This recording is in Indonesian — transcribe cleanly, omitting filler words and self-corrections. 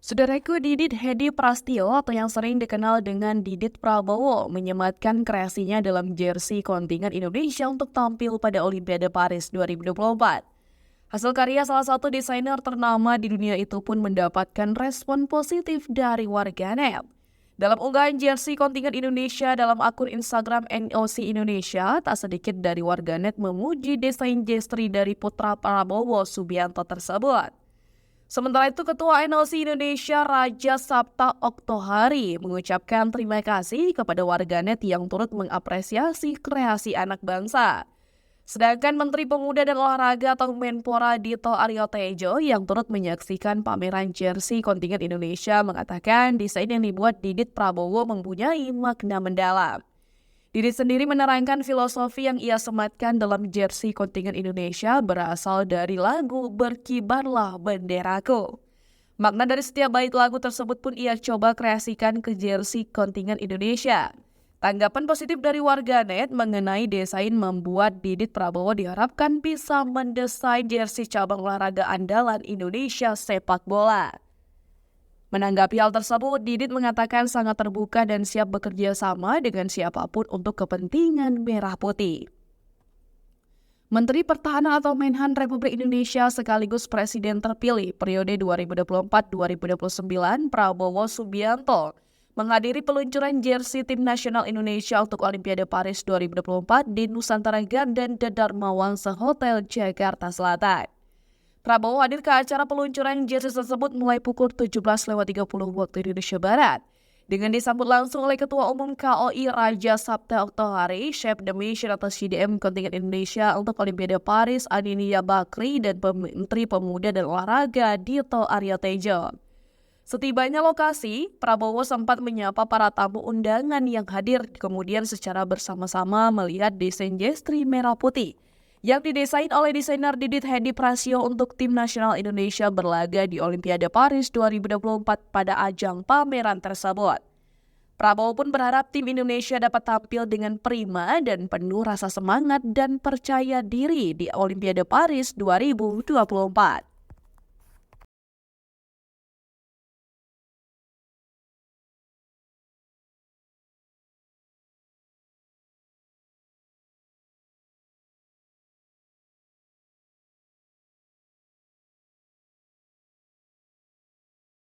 Saudaraku Didit Hedi Prastio atau yang sering dikenal dengan Didit Prabowo menyematkan kreasinya dalam jersey kontingen Indonesia untuk tampil pada Olimpiade Paris 2024. Hasil karya salah satu desainer ternama di dunia itu pun mendapatkan respon positif dari warganet. Dalam unggahan jersey kontingen Indonesia dalam akun Instagram NOC Indonesia, tak sedikit dari warganet memuji desain jersey dari putra Prabowo Subianto tersebut. Sementara itu, Ketua NOC Indonesia Raja Sabta Oktohari mengucapkan terima kasih kepada warganet yang turut mengapresiasi kreasi anak bangsa. Sedangkan Menteri Pemuda dan Olahraga atau Menpora Dito Aryo Tejo yang turut menyaksikan pameran jersey kontingen Indonesia mengatakan desain yang dibuat Didit Prabowo mempunyai makna mendalam. Didit sendiri menerangkan filosofi yang ia sematkan dalam jersey kontingen Indonesia berasal dari lagu Berkibarlah Benderaku. Makna dari setiap bait lagu tersebut pun ia coba kreasikan ke jersey kontingen Indonesia. Tanggapan positif dari warganet mengenai desain membuat Didit Prabowo diharapkan bisa mendesain jersey cabang olahraga andalan Indonesia sepak bola. Menanggapi hal tersebut, Didit mengatakan sangat terbuka dan siap bekerja sama dengan siapapun untuk kepentingan merah putih. Menteri Pertahanan atau Menhan Republik Indonesia sekaligus Presiden terpilih periode 2024-2029 Prabowo Subianto menghadiri peluncuran jersey Tim Nasional Indonesia untuk Olimpiade Paris 2024 di Nusantara Garden The Dharmawangsa Hotel, Jakarta Selatan. Prabowo hadir ke acara peluncuran jersey tersebut mulai pukul 17.30 waktu Indonesia Barat. Dengan disambut langsung oleh Ketua Umum KOI Raja Sabta Oktohari, Chef de Mission atau CDM kontingen Indonesia untuk Olimpiade Paris Aninia Bakri dan Menteri Pemuda dan Olahraga Dito Aryo Tejo. Setibanya lokasi, Prabowo sempat menyapa para tamu undangan yang hadir, kemudian secara bersama-sama melihat desain jersey merah putih yang didesain oleh desainer Didit Hedi Prastio untuk Tim Nasional Indonesia berlaga di Olimpiade Paris 2024 pada ajang pameran tersebut. Prabowo pun berharap tim Indonesia dapat tampil dengan prima dan penuh rasa semangat dan percaya diri di Olimpiade Paris 2024.